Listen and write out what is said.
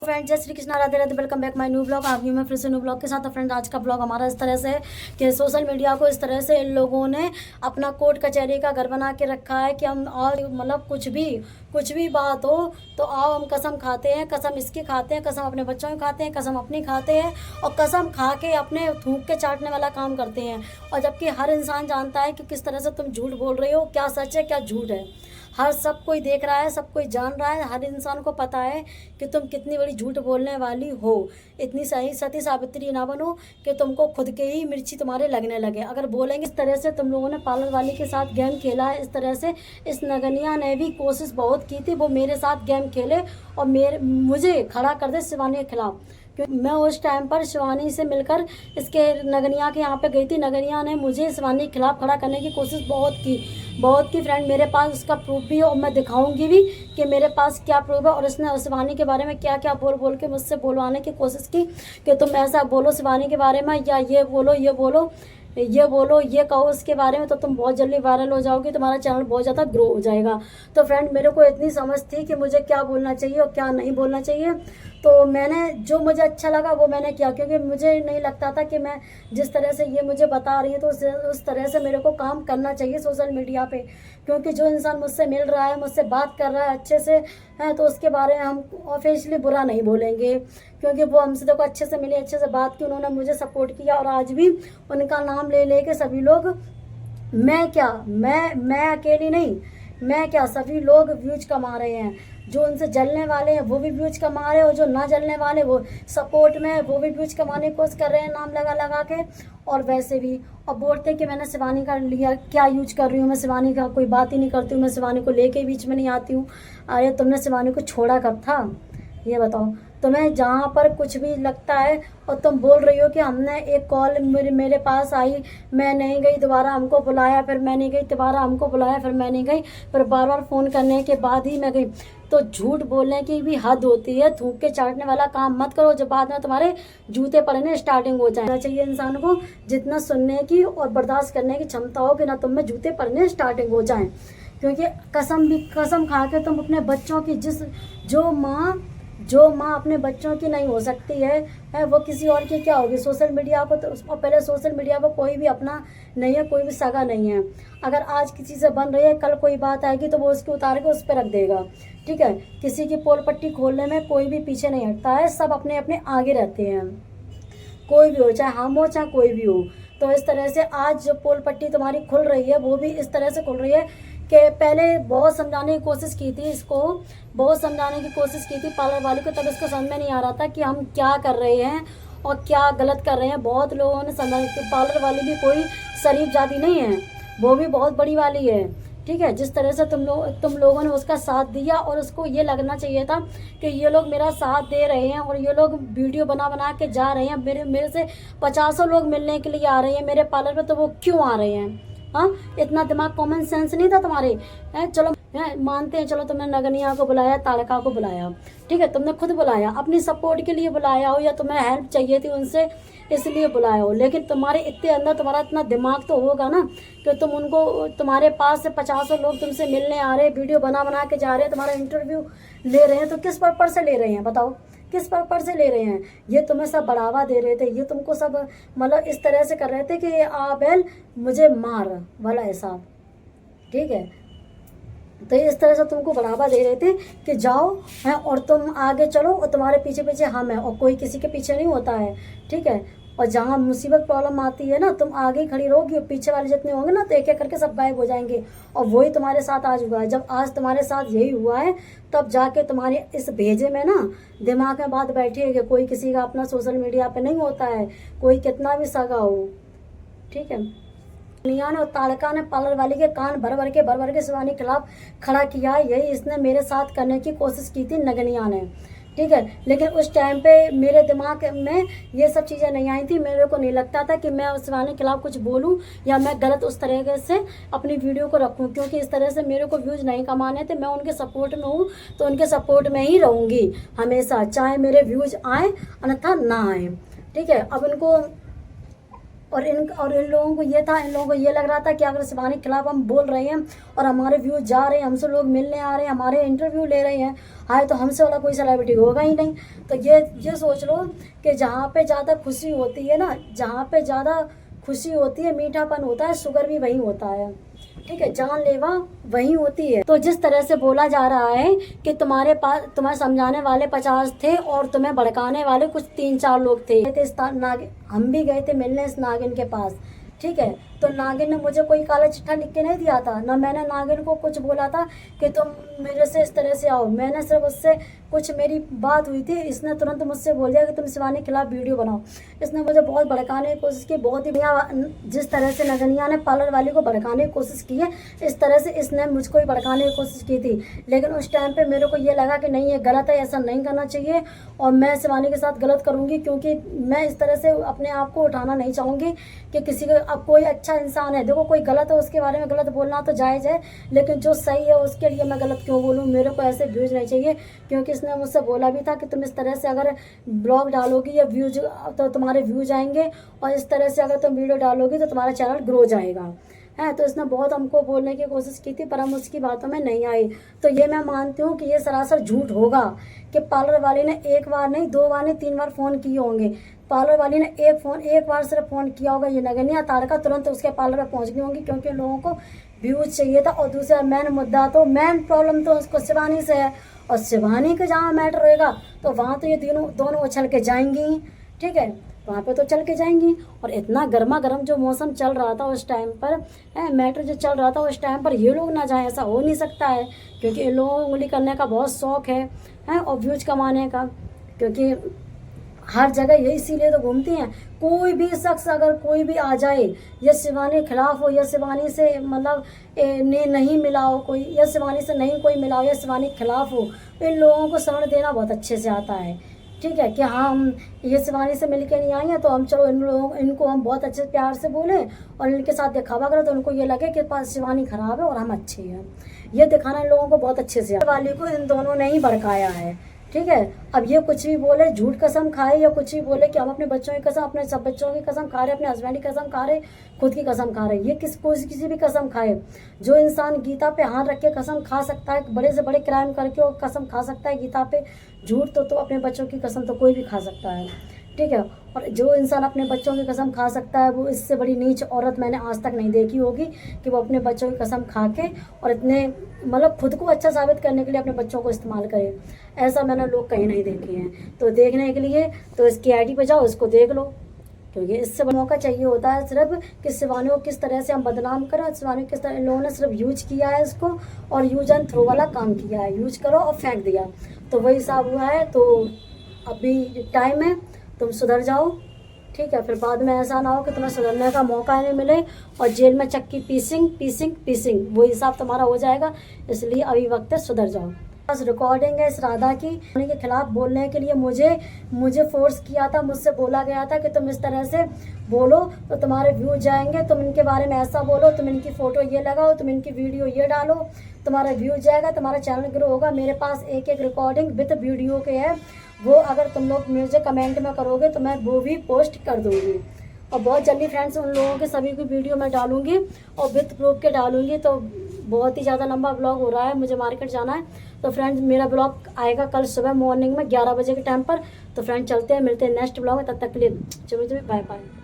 Friend जय Shri Krishna, Radhe Radhe. Welcome back my new blog. आप मैं फिर से न्यू ब्लॉग के साथ। फ्रेंड आज का ब्लॉग हमारा इस तरह से है कि सोशल मीडिया को इस तरह से इन लोगों ने अपना कोर्ट कचहरी का घर बना के रखा है कि हम और मतलब कुछ भी बात हो तो आओ हम कसम खाते हैं, कसम इसकी खाते हैं, कसम अपने बच्चों की खाते हैं, कसम अपनी खाते हैं और कसम खा के अपने थूक के चाटने वाला काम करते हैं। और जबकि हर इंसान जानता है कि किस तरह से तुम झूठ बोल रहे हो, क्या सच है क्या झूठ है। हर सब कोई देख रहा है, सब कोई जान रहा है, हर इंसान को पता है कि तुम कितनी बड़ी झूठ बोलने वाली हो। इतनी सही सती सावित्री ना बनो कि तुमको खुद के ही मिर्ची तुम्हारे लगने लगे। अगर बोलेंगे इस तरह से तुम लोगों ने पार्लर वाली के साथ गेम खेला है, इस तरह से इस नगनिया ने भी कोशिश बहुत की थी वो मेरे साथ गेम खेले और मुझे खड़ा कर दे शिवानी के खिलाफ। क्योंकि मैं उस टाइम पर शिवानी से मिलकर इसके नगनिया के यहाँ पे गई थी। नगनिया ने मुझे शिवानी के खिलाफ खड़ा करने की कोशिश बहुत की फ्रेंड। मेरे पास उसका प्रूफ भी है और मैं दिखाऊंगी भी कि मेरे पास क्या प्रूफ है। और इसने शिवानी के बारे में क्या क्या बोल के मुझसे बोलवाने की कोशिश की कि तुम ऐसा बोलो शिवानी के बारे में, या ये बोलो ये कहो उसके बारे में, तो तुम बहुत जल्दी वायरल हो जाओगे, तुम्हारा चैनल बहुत ज़्यादा ग्रो हो जाएगा। तो फ्रेंड मेरे को इतनी समझ थी कि मुझे क्या बोलना चाहिए और क्या नहीं बोलना चाहिए। तो मैंने जो मुझे अच्छा लगा वो मैंने किया, क्योंकि मुझे नहीं लगता था कि मैं जिस तरह से ये मुझे बता रही है तो उस तरह से मेरे को काम करना चाहिए सोशल मीडिया पे। क्योंकि जो इंसान मुझसे मिल रहा है, मुझसे बात कर रहा है अच्छे से है, तो उसके बारे में हम ऑफिशियली बुरा नहीं बोलेंगे। क्योंकि वो हमसे देखो अच्छे से मिले, अच्छे से बात की, उन्होंने मुझे सपोर्ट किया और आज भी उनका नाम ले के सभी लोग, मैं अकेली नहीं, मैं क्या सभी लोग व्यूज कमा रहे हैं। जो उनसे जलने वाले हैं वो भी व्यूज कमा रहे हैं और जो ना जलने वाले वो सपोर्ट में है वो भी व्यूज कमाने की कोशिश कर रहे हैं नाम लगा के। और वैसे भी और बोलते हैं कि मैंने शिवानी का लिया, क्या यूज कर रही हूँ मैं, शिवानी का कोई बात ही नहीं करती हूँ, मैं शिवानी को लेके बीच में नहीं आती हूँ। अरे तुमने शिवानी को छोड़ा कब था ये बताओ। तुम्हें जहाँ पर कुछ भी लगता है और तुम बोल रही हो कि हमने एक कॉल मेरे पास आई, मैं नहीं गई, दोबारा हमको बुलाया, फिर मैं नहीं गई, दोबारा हमको बुलाया, फिर मैं नहीं गई, फिर बार फ़ोन करने के बाद ही मैं गई। तो झूठ बोलने की भी हद होती है। थूक के चाटने वाला काम मत करो जो बाद में तुम्हारे जूते पड़ने स्टार्टिंग हो जाए। चाहिए इंसान को जितना सुनने की और बर्दाश्त करने की क्षमता हो कि ना तुम में जूते पड़ने स्टार्टिंग हो जाएं। क्योंकि कसम खा के तुम अपने बच्चों की जो माँ अपने बच्चों की नहीं हो सकती है वो किसी और की क्या होगी। सोशल मीडिया को तो पहले सोशल मीडिया पर कोई भी अपना नहीं है, कोई भी सगा नहीं है। अगर आज किसी से बन रही है, कल कोई बात आएगी तो वो उसके उतार के उस पर रख देगा। ठीक है, किसी की पोल पट्टी खोलने में कोई भी पीछे नहीं हटता है, सब अपने अपने आगे रहते हैं। कोई भी हो, चाहे हम हो चाहे कोई भी हो। तो इस तरह से आज जो पोल पट्टी तुम्हारी खुल रही है वो भी इस तरह से खुल रही है कि पहले बहुत समझाने की कोशिश की थी, इसको बहुत समझाने की कोशिश की थी पार्लर वाले को, तब इसको समझ में नहीं आ रहा था कि हम क्या कर रहे हैं और क्या गलत कर रहे हैं। बहुत लोगों ने समझा कि पार्लर वाली भी कोई शरीफ जाति नहीं है, वो भी बहुत बड़ी वाली है। ठीक है, जिस तरह से तुम लोगों ने उसका साथ दिया और उसको ये लगना चाहिए था कि ये लोग मेरा साथ दे रहे हैं और ये लोग वीडियो बना के जा रहे हैं, मेरे से 50 लोग मिलने के लिए आ रहे हैं मेरे पार्लर में, तो वो क्यों आ रहे हैं। हाँ, इतना दिमाग कॉमन सेंस नहीं था तुम्हारे हैं। चलो मानते हैं, चलो तुमने नगनिया को बुलाया, ताड़का को बुलाया, ठीक है, तुमने खुद बुलाया, अपनी सपोर्ट के लिए बुलाया हो या तुम्हें हेल्प चाहिए थी उनसे इसलिए बुलाया हो। लेकिन तुम्हारे इतने अंदर तुम्हारा इतना दिमाग तो होगा ना कि तुम उनको, तुम्हारे पास से 50 लोग तुमसे मिलने आ रहे हैं, वीडियो बना के जा रहे हैं, तुम्हारा इंटरव्यू ले रहे हैं, तो किस पर्पज से ले रहे हैं बताओ, किस पर्पज से ले रहे हैं। ये तुम्हें सब बढ़ावा दे रहे थे, ये तुमको सब मतलब इस तरह से कर रहे थे कि आबेल मुझे मार वाला ऐसा। ठीक है, तो इस तरह से तुमको बढ़ावा दे रहे थे कि जाओ हैं और तुम आगे चलो और तुम्हारे पीछे पीछे हम हैं, और कोई किसी के पीछे नहीं होता है। ठीक है, और जहाँ मुसीबत प्रॉब्लम आती है ना, तुम आगे खड़ी रहोगी और पीछे वाले जितने होंगे ना तो एक एक करके सब गायब हो जाएंगे। और वही तुम्हारे साथ आज हुआ है। जब आज तुम्हारे साथ यही हुआ है तब जाके तुम्हारे इस भेजे में ना दिमाग में बात बैठी है कि कोई किसी का अपना सोशल मीडिया पे नहीं होता है, कोई कितना भी सगा हो। ठीक है, निया ने और ताड़का ने पार्लर वाली के कान भर के शिवानी के खिलाफ खड़ा किया। यही इसने मेरे साथ करने की कोशिश की थी नगनिया ने। ठीक है, लेकिन उस टाइम पे मेरे दिमाग में ये सब चीज़ें नहीं आई थी। मेरे को नहीं लगता था कि मैं उस शिवानी के खिलाफ कुछ बोलूं या मैं गलत उस तरीके से अपनी वीडियो को रखूं, क्योंकि इस तरह से मेरे को व्यूज़ नहीं कमाने थे। मैं उनके सपोर्ट में हूँ तो उनके सपोर्ट में ही रहूँगी हमेशा, चाहे मेरे व्यूज़ आए अन्यथा ना आए। ठीक है, अब इनको और इन लोगों को ये था, इन लोगों को ये लग रहा था कि अगर शिवानी के खिलाफ हम बोल रहे हैं और हमारे व्यूज जा रहे हैं, हमसे लोग मिलने आ रहे हैं, हमारे इंटरव्यू ले रहे हैं, हाय तो हमसे वाला कोई सेलिब्रिटी होगा ही नहीं। तो ये सोच लो कि जहाँ पे ज़्यादा खुशी होती है ना, जहाँ पे ज़्यादा खुशी होती है, मीठापन होता है, शुगर भी वहीं होता है, ठीक है, जानलेवा वही होती है। तो जिस तरह से बोला जा रहा है कि तुम्हारे पास, तुम्हें समझाने वाले 50 थे और तुम्हें भड़काने वाले कुछ 3-4 लोग थे। हम भी गए थे मिलने इस नागिन के पास, ठीक है। तो नागिन ने मुझे कोई काला चिट्ठा लिख के नहीं दिया था, ना मैंने नागिन को कुछ बोला था कि तुम मेरे से इस तरह से आओ। मैंने सिर्फ उससे कुछ मेरी बात हुई थी, इसने तुरंत मुझसे बोल दिया कि तुम शिवानी के खिलाफ वीडियो बनाओ। इसने मुझे बहुत भड़काने की कोशिश की, बहुत ही जिस तरह से नगनिया ने पार्लर वाली को भड़काने की कोशिश की है, इस तरह से इसने मुझको भी भड़काने की कोशिश की थी। लेकिन उस टाइम पे मेरे को ये लगा कि नहीं, ये गलत है, ऐसा नहीं करना चाहिए और मैं शिवानी के साथ गलत करूँगी, क्योंकि मैं इस तरह से अपने आप को उठाना नहीं चाहूँगी कि किसी को, अब कोई अच्छा इंसान है, देखो कोई गलत है उसके बारे में गलत बोलना तो जायज़ है, लेकिन जो सही है उसके लिए मैं गलत क्यों बोलूँ। मेरे को ऐसे व्यूज़ नहीं चाहिए, क्योंकि इसने मुझसे बोला भी था कि तुम इस तरह से अगर ब्लॉग डालोगी या व्यूज, तो तुम्हारे व्यूज आएंगे, और इस तरह से अगर तुम वीडियो डालोगी तो तुम्हारा चैनल ग्रो जाएगा, है। तो इसने बहुत हमको बोलने की कोशिश की थी, पर हम उसकी बातों में नहीं आई। तो ये मैं मानती हूँ कि ये सरासर झूठ होगा कि पार्लर वाली ने एक बार नहीं, 2 बार नहीं, 3 बार फ़ोन किए होंगे। पार्लर वाली ने एक बार सिर्फ फ़ोन किया होगा, ये नगनिया ताड़का तुरंत उसके पार्लर पर पहुँच गई होंगी, क्योंकि लोगों को व्यूज चाहिए था। और दूसरा मेन प्रॉब्लम तो उसको शिवानी से है, और शिवानी का जहाँ मैटर रहेगा तो वहाँ तो ये दोनों उछल के जाएंगी, ठीक है, वहाँ पे तो चल के जाएंगी। और इतना गर्मा गर्म जो मौसम चल रहा था उस टाइम पर, मैटर जो चल रहा था उस टाइम पर, ये लोग ना जाएं, ऐसा हो नहीं सकता है, क्योंकि इन लोगों को उंगली करने का बहुत शौक है और व्यूज कमाने का, क्योंकि हर जगह ये इसीलिए तो घूमती हैं। कोई भी शख्स अगर कोई भी आ जाए, या शिवानी के खिलाफ हो, या शिवानी से मतलब नहीं मिलाओ कोई, या शिवानी से नहीं कोई मिलाओ, या शिवानी के खिलाफ हो, इन लोगों को शरण देना बहुत अच्छे से आता है, ठीक है, कि हाँ हम ये शिवानी से मिल के नहीं आई हैं, तो हम चलो इनको हम बहुत अच्छे प्यार से बोलें और इनके साथ दिखावा करें, तो उनको ये लगे कि पास शिवानी खराब है और हम अच्छे हैं। ये दिखाना इन लोगों को बहुत अच्छे से वाली को इन दोनों ने ही भड़काया है, ठीक है। अब ये कुछ भी बोले, झूठ कसम खाए, या कुछ भी बोले कि हम अपने बच्चों की कसम, अपने सब बच्चों की कसम खा रहे, अपने हस्बैंड की कसम खा रहे, खुद की कसम खा रहे, ये किसी भी कसम खाए। जो इंसान गीता पे हाथ रख के कसम खा सकता है, बड़े से बड़े क्राइम करके वो कसम खा सकता है गीता पे, झूठ तो अपने बच्चों की कसम तो कोई भी खा सकता है, ठीक है। और जो इंसान अपने बच्चों की कसम खा सकता है, वो इससे बड़ी नीच औरत मैंने आज तक नहीं देखी होगी कि वो अपने बच्चों की कसम खा के और इतने मतलब खुद को अच्छा साबित करने के लिए अपने बच्चों को इस्तेमाल करे। ऐसा मैंने लोग कहीं नहीं देखे हैं। तो देखने के लिए तो इसकी आईडी पे जाओ, इसको देख लो, क्योंकि इससे मौका चाहिए होता है सिर्फ कि शिवानी को किस तरह से हम बदनाम करें, शिवानी किस तरह, इन लोगों ने सिर्फ यूज किया है इसको, और यूज एंड थ्रो वाला काम किया है, यूज करो और फेंक दिया, तो वही हिसाब हुआ है। तो अभी टाइम है, तुम सुधर जाओ, ठीक है, फिर बाद में ऐसा ना हो कि तुम्हें सुधरने का मौका नहीं मिले और जेल में चक्की पीसिंग वो हिसाब तुम्हारा हो जाएगा। इसलिए अभी वक्त है, सुधर जाओ। बस रिकॉर्डिंग है इस राधा की के खिलाफ बोलने के लिए मुझे फोर्स किया था, मुझसे बोला गया था कि तुम इस तरह से बोलो तो तुम्हारे व्यू जाएंगे, तुम इनके बारे में ऐसा बोलो, तुम इनकी फ़ोटो ये लगाओ, तुम इनकी वीडियो ये डालो, तुम्हारा व्यू जाएगा, तुम्हारा चैनल ग्रो होगा। मेरे पास एक रिकॉर्डिंग विद वीडियो के है, वो अगर तुम लोग मुझे कमेंट में करोगे तो मैं वो भी पोस्ट कर दूँगी। और बहुत जल्दी फ्रेंड्स उन लोगों के सभी की वीडियो मैं डालूँगी और विद प्रूफ के डालूँगी। तो बहुत ही ज़्यादा लंबा ब्लॉग हो रहा है, मुझे मार्केट जाना है। तो फ्रेंड्स मेरा ब्लॉग आएगा कल सुबह मॉर्निंग में 11 बजे के टाइम पर। तो फ्रेंड्स चलते हैं, मिलते हैं नेक्स्ट ब्लॉग में, तब तक के लिए चलो बाय बाय।